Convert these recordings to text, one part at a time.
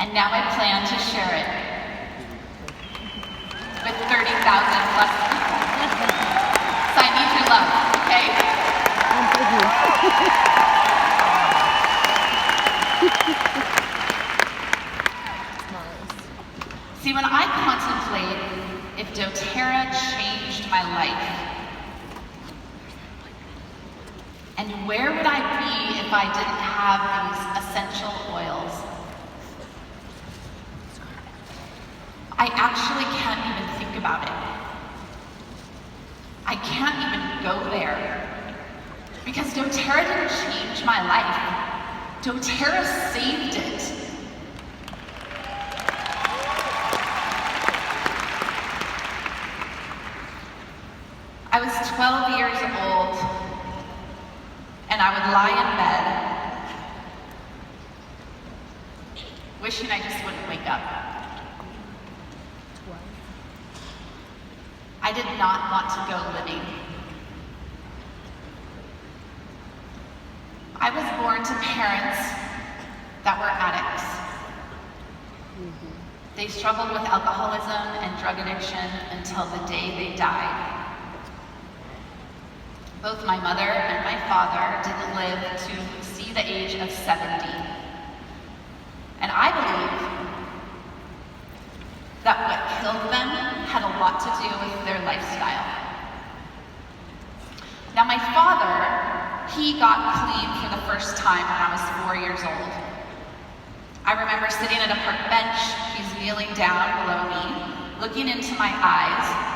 And now I plan to share it with 30,000 plus people. So I need your love, okay? See, when I contemplate if doTerra changed my life, and where would I be if I didn't have these essential oils, I actually can't even think about it. I can't even go there. Because doTerra didn't change my life. doTerra saved it. I was 12 years old, and I would lie in bed, wishing I just wouldn't wake up. I did not want to go living. I was born to parents that were addicts. They struggled with alcoholism and drug addiction until the day they died. Both my mother and my father didn't live to see the age of 70. And I believe that what killed them had a lot to do with their lifestyle. Now my father, he got clean for the first time when I was 4 years old. I remember sitting at a park bench, he's kneeling down below me, looking into my eyes.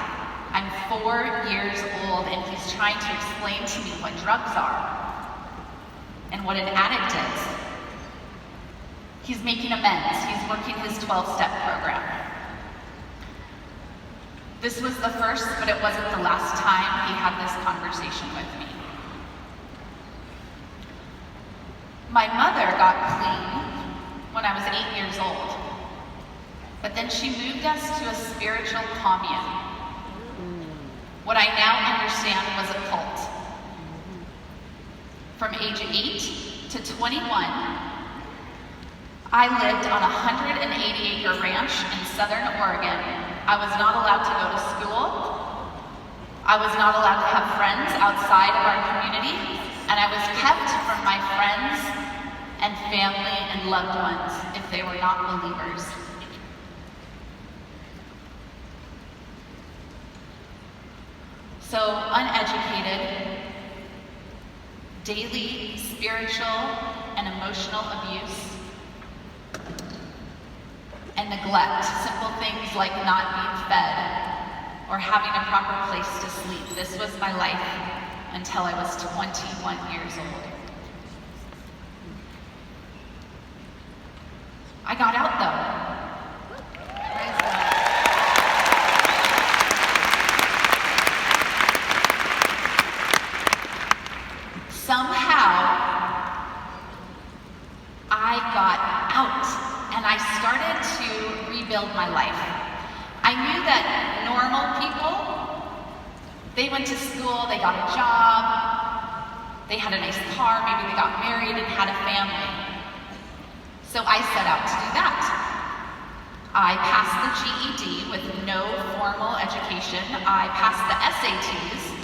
I'm 4 years old and he's trying to explain to me what drugs are and what an addict is. He's making amends, he's working his 12-step program. This was the first, but it wasn't the last time he had this conversation with me. My mother got clean when I was 8 years old, but then she moved us to a spiritual commune. What I now understand was a cult. From age 8 to 21, I lived on a 180-acre ranch in southern Oregon. I was not allowed to go to school. I was not allowed to have friends outside of our community, and I was kept from my friends and family and loved ones if they were not believers. So uneducated, daily spiritual and emotional abuse, and neglect, simple things like not being fed or having a proper place to sleep. This was my life until I was 21 years old. I got out though. Somehow, I got out and I started to rebuild my life. I knew that normal people, they went to school, they got a job, they had a nice car, maybe they got married and had a family. So I set out to do that. I passed the GED with no formal education. I passed the SATs.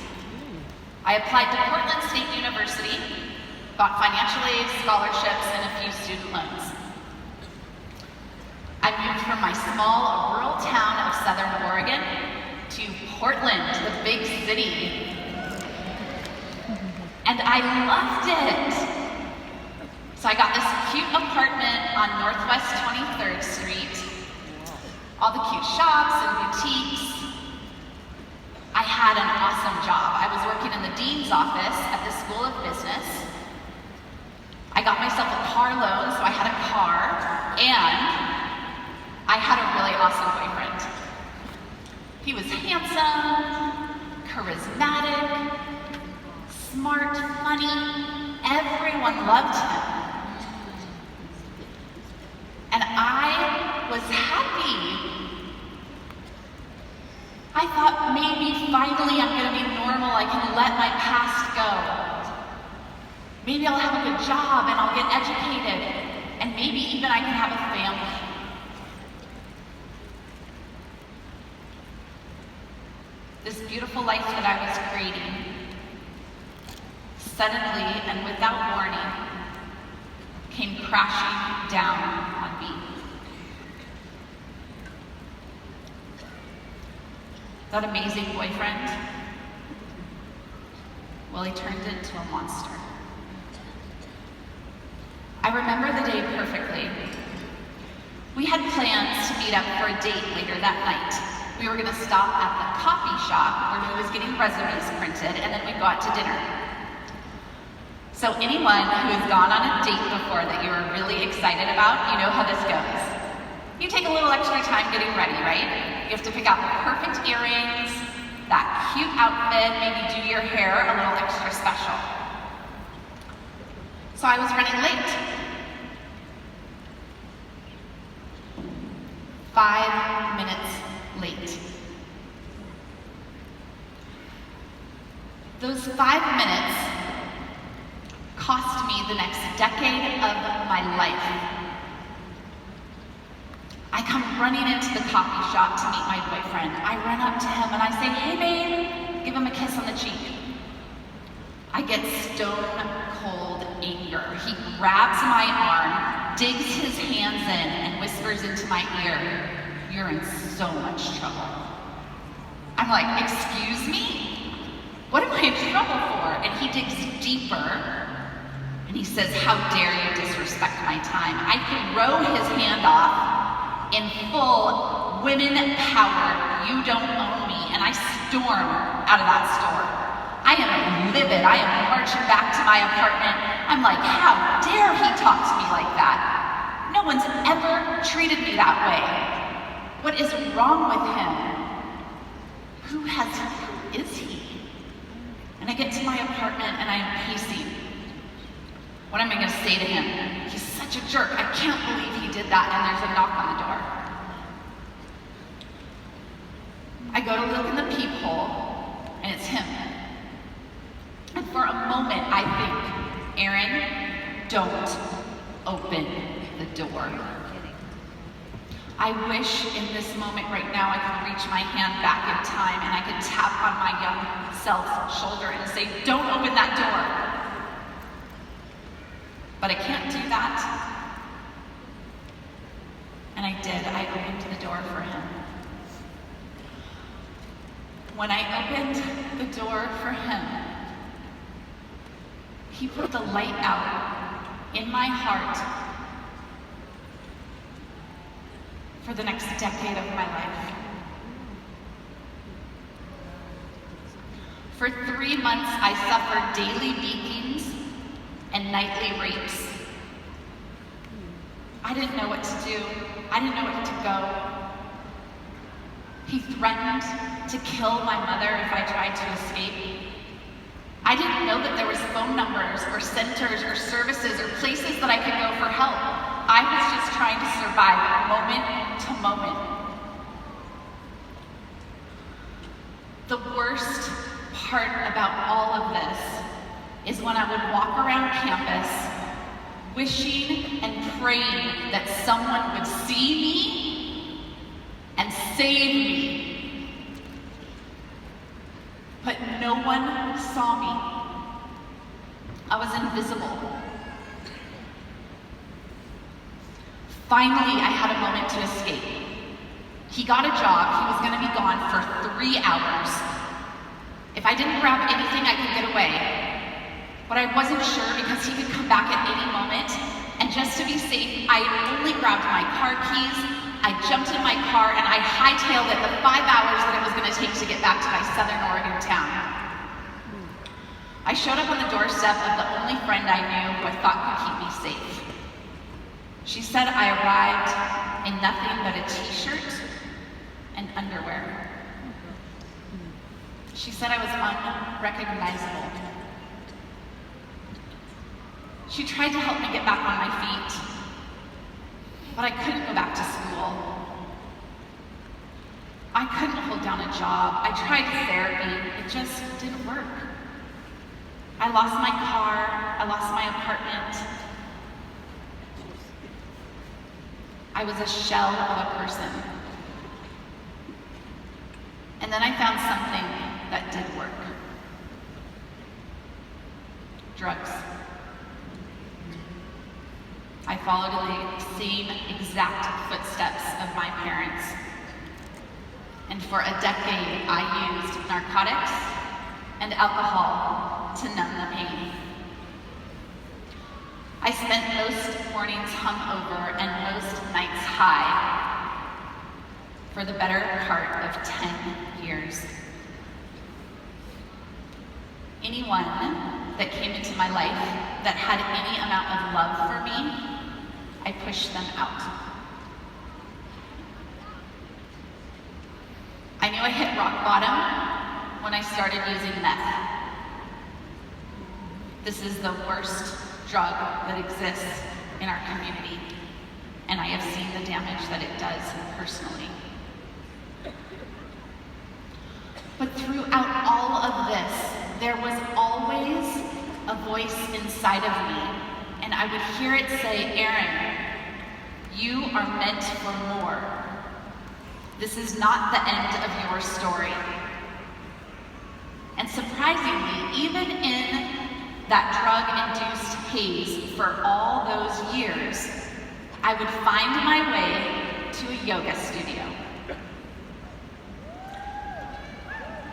I applied to Portland State University, got financial aid, scholarships, and a few student loans. I moved from my small rural town of southern Oregon to Portland, the big city. And I loved it. So I got this cute apartment on Northwest 23rd Street, all the cute shops and boutiques. I had an awesome job. I was working in the dean's office at the School of Business. I got myself a car loan, so I had a car, and I had a really awesome boyfriend. He was handsome, charismatic, smart, funny. Everyone loved him. And I was happy. I thought maybe finally I'm going to be normal, I can let my past go. Maybe I'll have a good job and I'll get educated, and maybe even I can have a family. beautiful life that I was creating, suddenly and without warning, came crashing down on me. That amazing boyfriend, well, he turned into a monster. I remember the day perfectly. We had plans to meet up for a date later that night. We were gonna stop at the coffee shop where he was getting resumes printed, and then we'd go out to dinner. So anyone who has gone on a date before that you were really excited about, you know how this goes. You take a little extra time getting ready, right? You have to pick out the perfect earrings, that cute outfit, maybe do your hair a little extra special. So I was running late. 5 minutes late. Those 5 minutes cost me the next decade of my life. I come running into the coffee shop to meet my boyfriend. I run up to him and I say, "Hey babe," give him a kiss on the cheek. I get stone cold anger. He grabs my arm, digs his hands in, and whispers into my ear, "You're in so much trouble." I'm like, "Excuse me? What am I in trouble for?" And he digs deeper and he says, "How dare you disrespect my time?" I throw his hand off in full women power, "You don't own me," and I storm out of that store. I am livid. I am marching back to my apartment. I'm like, how dare he talk to me like that? No one's ever treated me that way. What is wrong with him? Who is he? And I get to my apartment and I am pacing. What am I going to say to him? He's such a jerk. I can't believe he did that. And there's a knock on the door. I go to look in the peephole and it's him. And for a moment I think, Aaron, don't open the door. I wish in this moment right now I could reach my hand back in time and I could tap on my young self's shoulder and say, "Don't open that door." But I can't do that. And I did. I opened the door for him. When I opened the door for him, he put the light out in my heart for the next decade of my life. For 3 months, I suffered daily beatings and nightly rapes. I didn't know what to do. I didn't know where to go. He threatened to kill my mother if I tried to escape. I didn't know that there was phone numbers or centers or services or places that I could go for help. I was just trying to survive moment to moment. The worst part about all of this is when I would walk around campus wishing and praying that someone would see me and save me. But no one saw me. I was invisible. Finally, I had a moment to escape. He got a job. He was going to be gone for 3 hours. If I didn't grab anything, I could get away. But I wasn't sure because he could come back at any moment. And just to be safe, I only grabbed my car keys, I jumped in my car, and I hightailed it the 5 hours that it was going to take to get back to my Southern Oregon town. I showed up on the doorstep of the only friend I knew who I thought could keep me safe. She said I arrived in nothing but a t-shirt and underwear. She said I was unrecognizable. She tried to help me get back on my feet, but I couldn't go back to school. I couldn't hold down a job. I tried therapy. It just didn't work. I lost my car. I lost my apartment. I was a shell of a person. And then I found something that did work. Drugs. I followed the same exact footsteps of my parents. And for a decade, I used narcotics and alcohol to numb the pain. I spent most mornings hungover and most nights high for the better part of 10 years. Anyone that came into my life that had any amount of love for me, I pushed them out. I knew I hit rock bottom when I started using meth. This is the worst drug that exists in our community, and I have seen the damage that it does personally. But throughout all of this, there was always a voice inside of me, and I would hear it say, Erin, you are meant for more. This is not the end of your story. And surprisingly, even in that drug-induced haze for all those years, I would find my way to a yoga studio.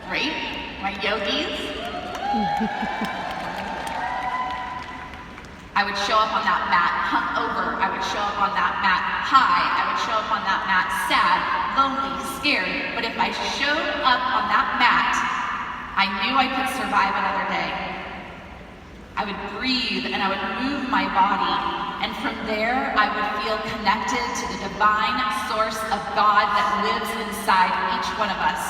Right? My yogis? I would show up on that mat hungover. I would show up on that mat high. I would show up on that mat sad, lonely, scared. But if I showed up on that mat, I knew I could survive another day. I would breathe and I would move my body. And from there, I would feel connected to the divine source of God that lives inside each one of us.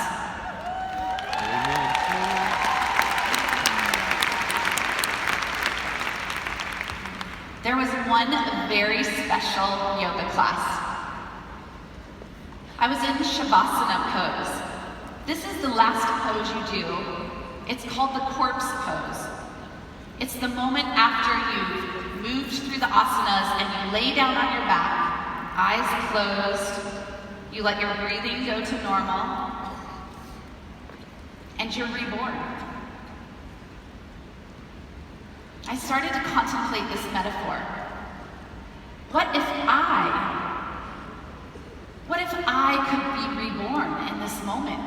There was one very special yoga class. I was in Shavasana pose. This is the last pose you do. It's called the corpse pose. It's the moment after you've moved through the asanas and you lay down on your back, eyes closed, you let your breathing go to normal, and you're reborn. I started to contemplate this metaphor. What if I could be reborn in this moment?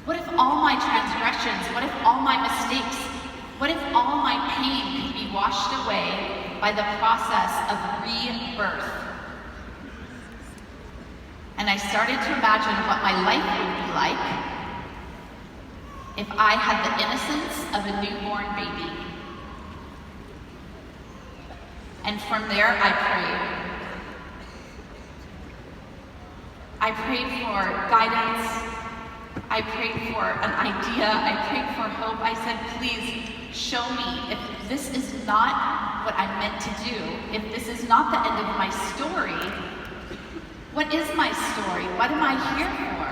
What if all my transgressions, what if all my mistakes, what if all my pain could be washed away by the process of rebirth? And I started to imagine what my life would be like if I had the innocence of a newborn baby. And from there, I prayed. I prayed for guidance. I prayed for an idea. I prayed for hope. I said, please show me if this is not what I'm meant to do, if this is not the end of my story, what is my story? What am I here for?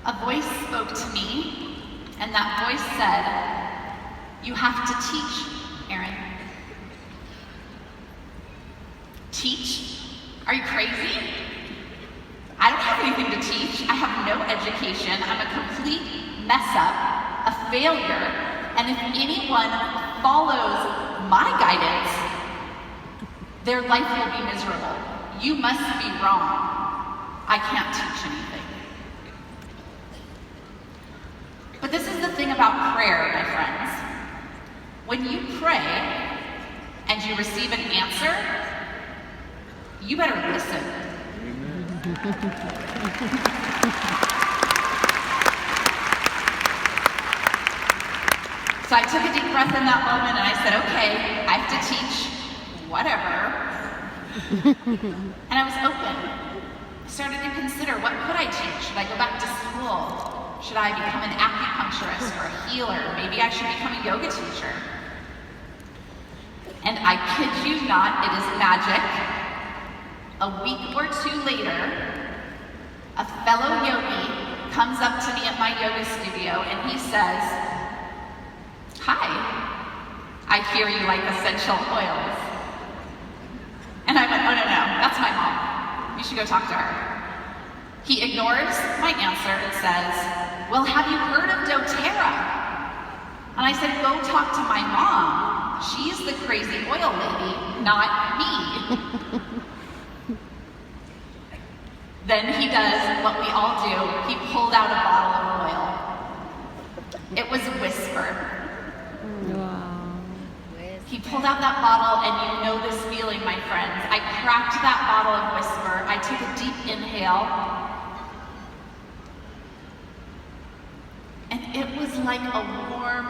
A voice spoke to me, and that voice said, you have to teach, Erin. Teach? Are you crazy? I don't have anything to teach. I have no education. I'm a complete mess up, a failure, and if anyone follows my guidance, their life will be miserable. You must be wrong. I can't teach anything. But this is the thing about prayer, my friends. When you pray and you receive an answer, you better listen. So I took a deep breath in that moment and I said, okay, I have to teach whatever. And I was open. I started to consider, what could I teach? Should I go back to school? Should I become an acupuncturist or a healer? Maybe I should become a yoga teacher. And I kid you not, it is magic. A week or two later, a fellow yogi comes up to me at my yoga studio and he says, hi, I hear you like essential oils. And I went, oh no, that's my mom. You should go talk to her. He ignores my answer and says, well, have you heard of DoTerra? And I said, go talk to my mom. She's the crazy oil lady, not me. Then he does what we all do. He pulled out a bottle of oil. It was Whisper. Wow. He pulled out that bottle, and you know this feeling, my friends. I cracked that bottle of Whisper. I took a deep inhale. And it was like a warm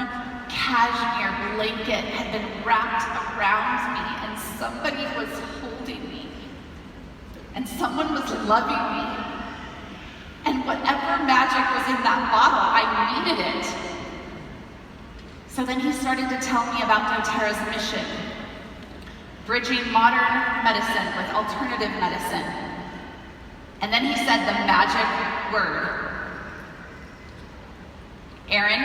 cashmere blanket had been wrapped around me, and somebody was holding me. And someone was loving me. And whatever magic was in that bottle, I needed it. So then he started to tell me about DoTerra's mission, bridging modern medicine with alternative medicine. And then he said the magic word. Aaron,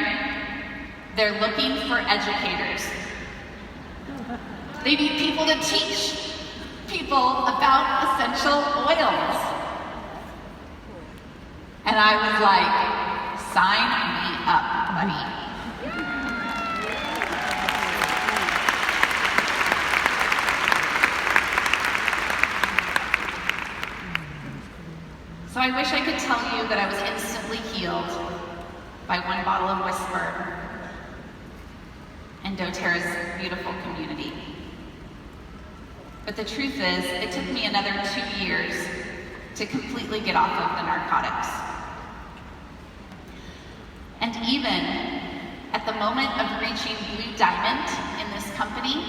they're looking for educators. They need people to teach people about essential oils. And I was like, sign me up, buddy. So I wish I could tell you that I was instantly healed by one bottle of Whisper and DoTerra's beautiful community. But the truth is, it took me another 2 years to completely get off of the narcotics. And even at the moment of reaching Blue Diamond in this company,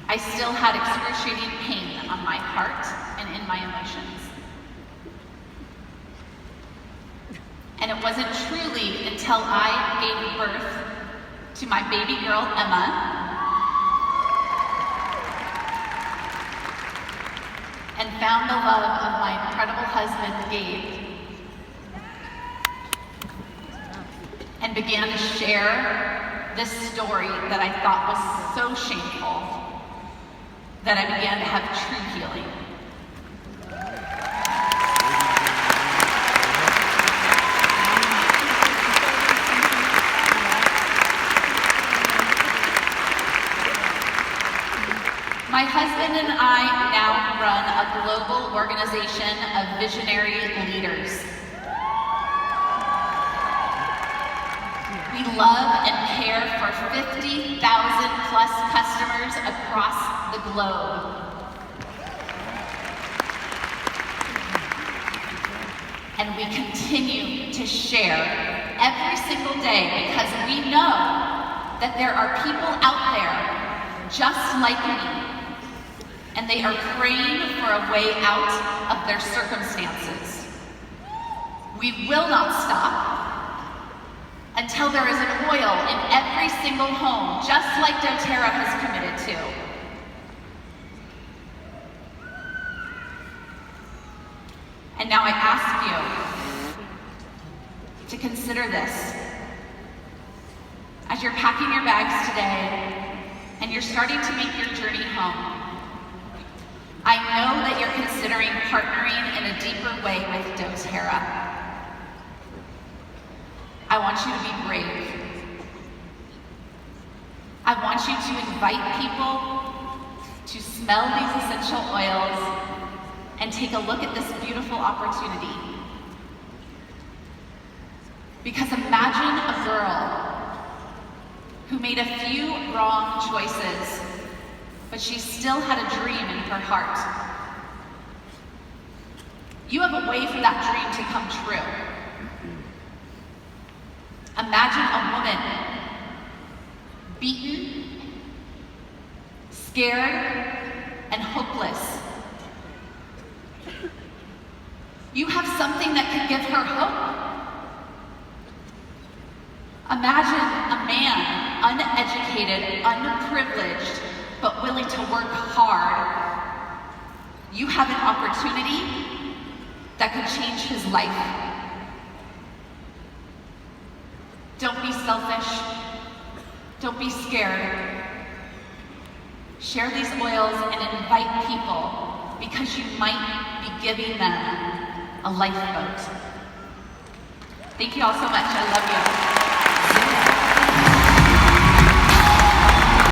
I still had excruciating pain on my heart and in my emotions. And it wasn't truly until I gave birth to my baby girl, Emma, and found the love of my incredible husband, Gabe, and began to share this story that I thought was so shameful that I began to have true healing. My husband and I now run a global organization of visionary leaders. We love and care for 50,000 plus customers across the globe. And we continue to share every single day because we know that there are people out there just like me, and they are praying for a way out of their circumstances. We will not stop until there is an oil in every single home, just like DoTerra has committed to. And now I ask you to consider this. As you're packing your bags today and you're starting to make your journey home, I know that you're considering partnering in a deeper way with DoTerra. I want you to be brave. I want you to invite people to smell these essential oils and take a look at this beautiful opportunity. Because imagine a girl who made a few wrong choices, but she still had a dream in her heart. You have a way for that dream to come true. Imagine a woman beaten, scared, and hopeless. You have something that could give her hope. Imagine a man, uneducated, unprivileged, but willing to work hard. You have an opportunity that could change his life. Don't be selfish. Don't be scared. Share these oils and invite people because you might be giving them a lifeboat. Thank you all so much. I love you.